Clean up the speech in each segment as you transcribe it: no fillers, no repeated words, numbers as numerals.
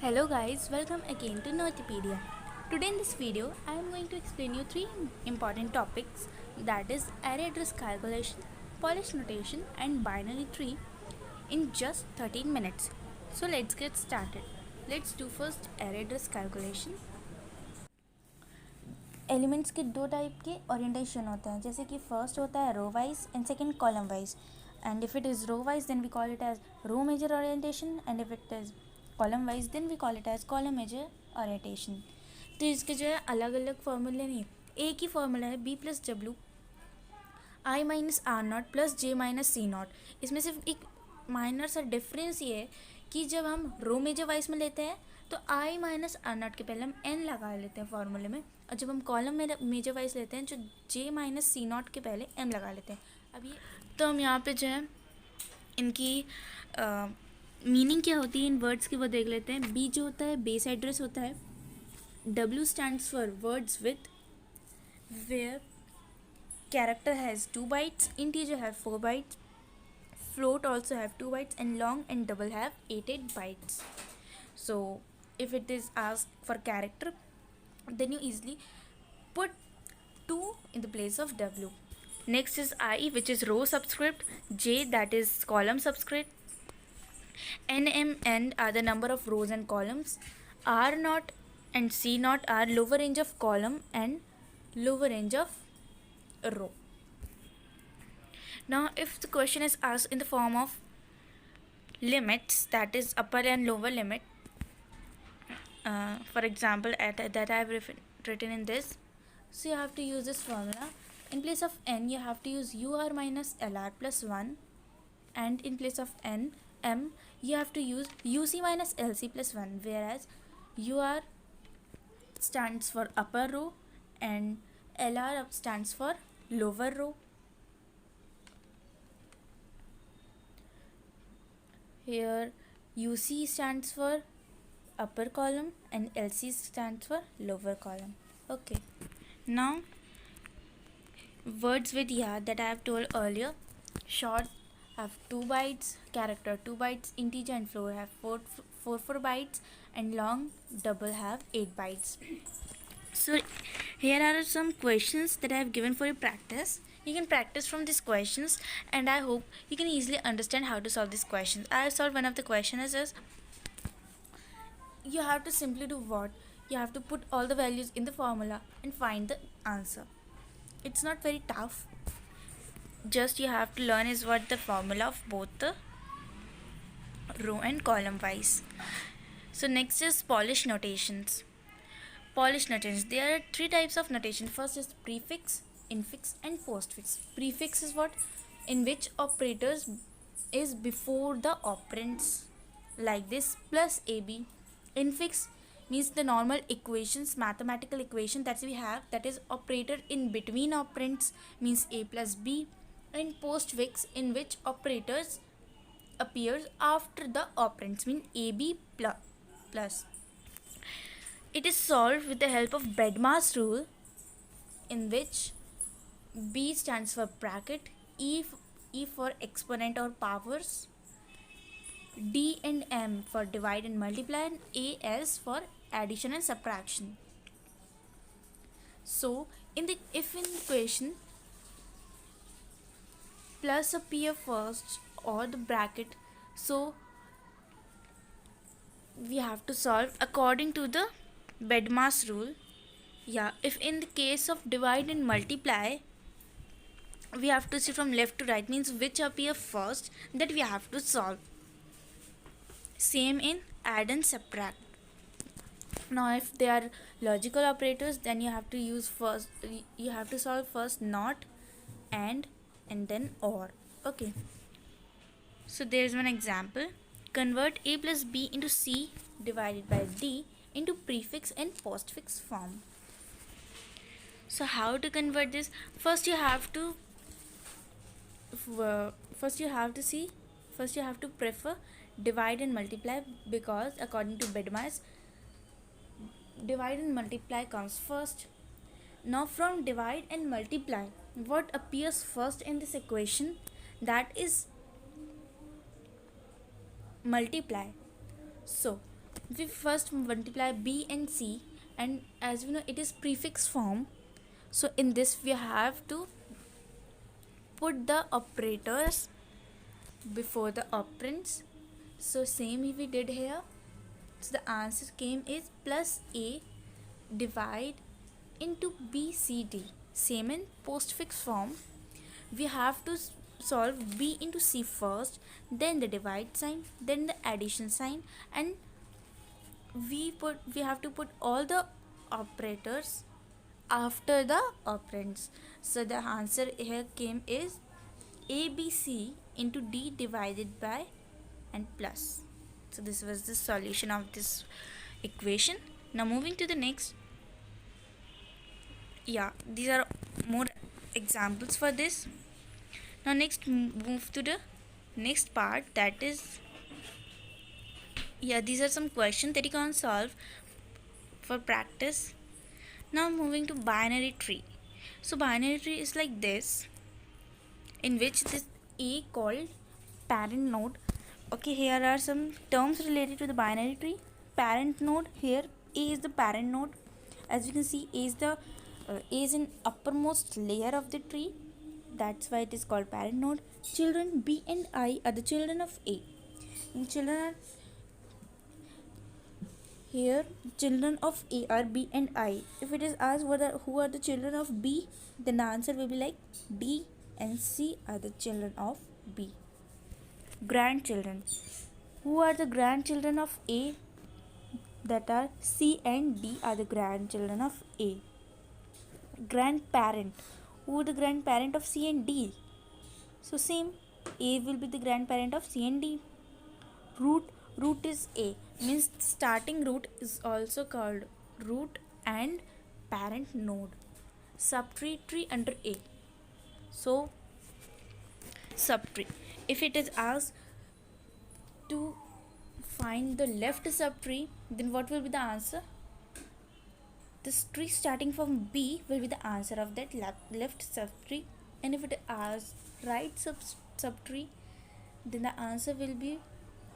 Hello guys, welcome again to Notipedia. Today in this video, I am going to explain you three important topics, that is array address calculation, Polish notation and binary tree in just 13 minutes. So let's get started. Let's do first array address calculation. Elements के दो type के orientation होते हैं, जैसे कि first होता है row wise and second column wise. And if it is row wise then we call it as row major orientation, and if it is column wise then we call it as column major orientation. तो इसके जो है अलग अलग फॉर्मूले नहीं, एक ही फॉर्मूला है B plus W I minus R naught plus J minus C naught. इसमें सिर्फ एक माइनर सा डिफरेंस ये है कि जब हम रो मेजर वाइज में लेते हैं तो आई माइनस आर नॉट के पहले हम एन लगा लेते हैं फॉर्मूले में, और जब हम कॉलम में मेजर वाइज लेते हैं जो जे माइनस सी नॉट के पहले एम लगा लेते हैं. अब ये तो हम यहाँ पे जो है इनकी मीनिंग क्या होती है इन वर्ड्स की वो देख लेते हैं. बी जो होता है बेस एड्रेस होता है. W stands for words with where character has 2 bytes, integer have 4 bytes, float also have 2 bytes, and long and double have 8 bytes. So if it is asked for character, then you easily put 2 in the place of w. Next is I, which is row subscript, j that is column subscript, n m n are the number of rows and columns, r naught and c naught are lower range of column and lower range of row. Now if the question is asked in the form of limits, that is upper and lower limit, for example that I have written in this, so you have to use this formula. In place of n you have to use ur minus lr plus 1, and in place of m you have to use uc minus lc plus 1, whereas ur stands for upper row and lr stands for lower row. Here UC stands for upper column and LC stands for lower column. Okay, now words with yeah that I have told earlier. Short have 2 bytes, character 2 bytes, integer and float have 4 bytes, and long double have 8 bytes. So here are some questions that I have given for your practice. You can practice from these questions, and I hope you can easily understand how to solve these questions. I have solved one of the questions is you have to simply do what? You have to put all the values in the formula and find the answer. It's not very tough. Just you have to learn is what the formula of both the row and column wise. So next is Polish notations. Polish notations. There are 3 types of notation. First is prefix, infix and postfix. Prefix is what? In which operators is before the operands, like this plus ab. Infix means the normal equations, mathematical equation that we have, that is operator in between operands, means a plus b. And postfix in which operators appears after the operands, mean ab plus. It is solved with the help of Bedmar's rule, in which B stands for bracket, E for exponent or powers, D and M for divide and multiply, and AS for addition and subtraction. So if in the question plus appear first or the bracket, so we have to solve according to the Bedmar's rule. Yeah, if in the case of divide and multiply we have to see from left to right, means which appear first, that we have to solve. Same in add and subtract. Now if they are logical operators, then you have to solve first not, and then or. Okay, so there is one example. Convert a plus b into c divided by d into prefix and postfix form. So how to convert this? First you have to prefer divide and multiply, because according to Bedmar's, divide and multiply comes first. Now from divide and multiply, what appears first in this equation? That is multiply. So we first multiply b and c, and as we know it is prefix form, so in this we have to put the operators before the operands. So same we did here. So the answer came is plus a divide into b c d. Same in postfix form, we have to solve b into c first, then the divide sign, then the addition sign, and we have to put all the operators after the operands. So the answer here came is ABC into D divided by and plus. So this was the solution of this equation. Now moving to the next. Yeah, these are more examples for this. Now next move to the next part, that is, yeah, these are some questions that you can solve for practice. Now moving to binary tree. So binary tree is like this, in which this A called parent node. Okay, here are some terms related to the binary tree. Parent node, here A is the parent node. As you can see, A is in uppermost layer of the tree. That's why it is called parent node. Children B and I are the children of A. And children are here, children of A are B and I. If it is asked who are the children of B, then the answer will be like D and C are the children of B. Grandchildren. Who are the grandchildren of A? That are C and D are the grandchildren of A. Grandparent. Who are the grandparent of C and D? So same, A will be the grandparent of C and D. Root is A, means starting root is also called root and parent node. Subtree, tree under A. So subtree, if it is asked to find the left subtree, then what will be the answer? This tree starting from B will be the answer of that left subtree, and if it asks right subtree, then the answer will be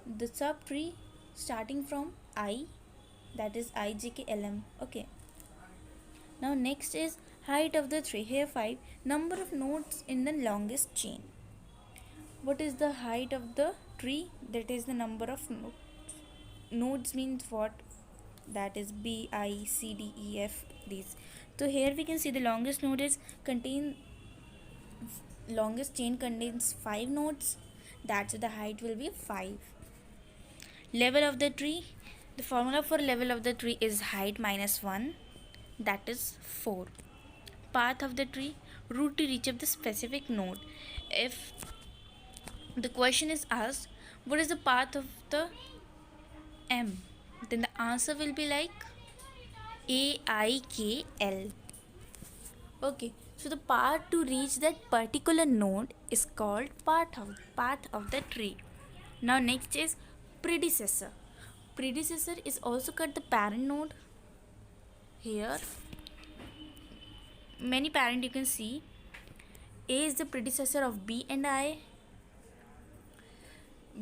the subtree starting from I, that is IJKLM. Okay. Now next is height of the tree. Here 5. Number of nodes in the longest chain. What is the height of the tree? That is the number of nodes. Nodes means what? That is B, I, C, D, E, F, these. So here we can see the longest node is longest chain contains 5 nodes. That's the height will be 5. Level of the tree. The formula for level of the tree is height minus 1, that is 4. Path of the tree. Route to reach of the specific node. If the question is asked what is the path of the M, then the answer will be like AIKL. Okay, so the path to reach that particular node is called path of the tree. Now next is predecessor. Predecessor is also called the parent node. Here many parent you can see. A is the predecessor of B and I.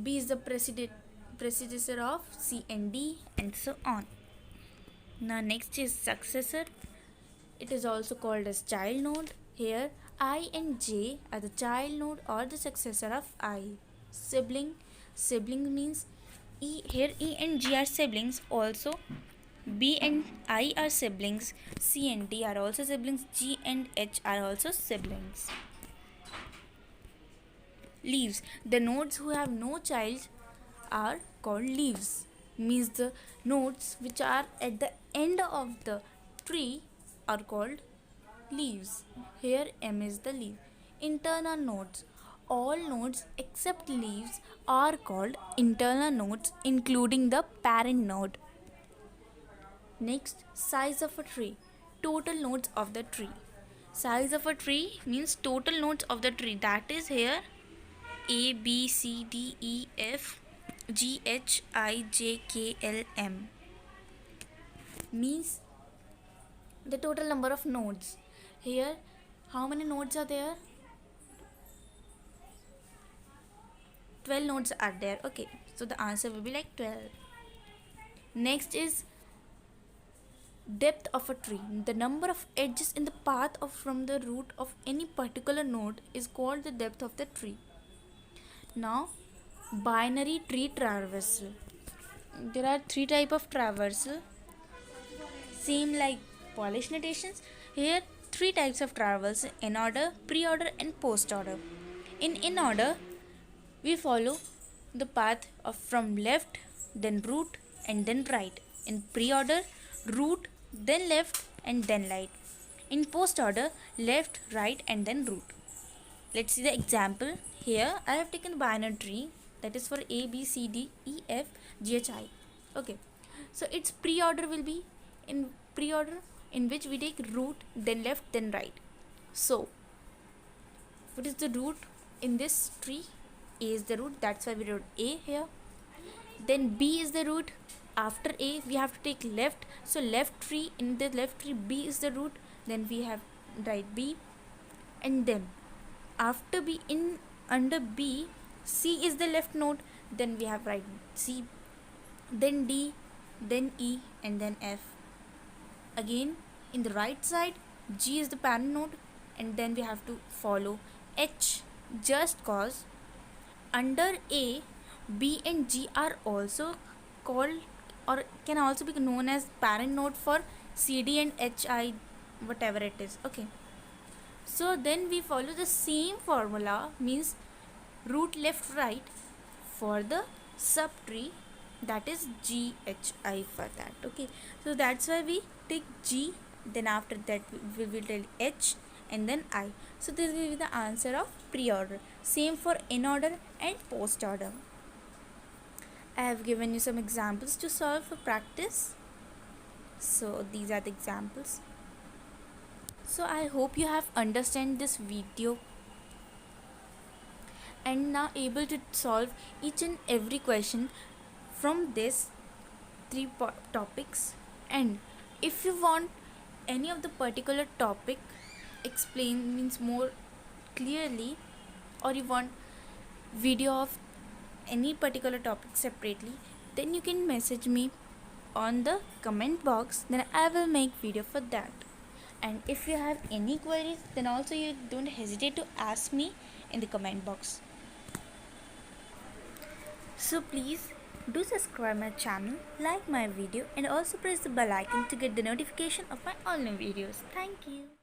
B is the predecessor of C and D, and so on. Now next is successor. It is also called as child node. Here I and J are the child node or the successor of I. Sibling means here E and G are siblings. Also B and I are siblings. C and D are also siblings. G and H are also siblings. Leaves. The nodes who have no child are called leaves. Means the nodes which are at the end of the tree are called leaves. Here M is the leaf. Internal nodes. All nodes except leaves are called internal nodes, including the parent node. Next, size of a tree. Total nodes of the tree. Size of a tree means total nodes of the tree. That is here A, B, C, D, E, F, G, H, I, J, K, L, M. Means the total number of nodes. Here, how many nodes are there? 12 nodes are there. Okay, so the answer will be like 12. Next is depth of a tree. The number of edges in the path from the root of any particular node is called the depth of the tree. Now, binary tree traversal. There are three types of traversal. Same like Polish notations. Here, three types of traversal: in order, pre-order, and post-order. In order, we follow the path of from left, then root, and then right. In pre-order, root, then left, and then right. In post-order, left, right, and then root. Let's see the example. Here I have taken binary tree, that is for A, B, C, D, E, F, G, H, I. Okay, so its pre-order will be in pre-order, in which we take root, then left, then right. So what is the root in this tree? A is the root, that's why we wrote A here. Then B is the root. After A we have to take left, so left tree, in the left tree B is the root, then we have write B. And then after B, in under B, C is the left node, then we have write C, then D, then E, and then F. Again in the right side, G is the parent node, and then we have to follow H, just cause under A, B and G are also called or can also be known as parent node for C, D and H, I, whatever it is. Okay, so then we follow the same formula, means root left right for the subtree, that is G, H, I for that. Okay, so that's why we take G, then after that we will tell H, and then I. So this will be the answer of pre-order. Same for in order and post order. I have given you some examples to solve for practice. So these are the examples. So I hope you have understand this video and now able to solve each and every question from this three topics. And if you want any of the particular topic explained, means more clearly, or you want video of any particular topic separately, then you can message me on the comment box, then I will make video for that. And if you have any queries, then also you don't hesitate to ask me in the comment box. So please do subscribe my channel, like my video, and also press the bell icon to get the notification of my all new videos. Thank you.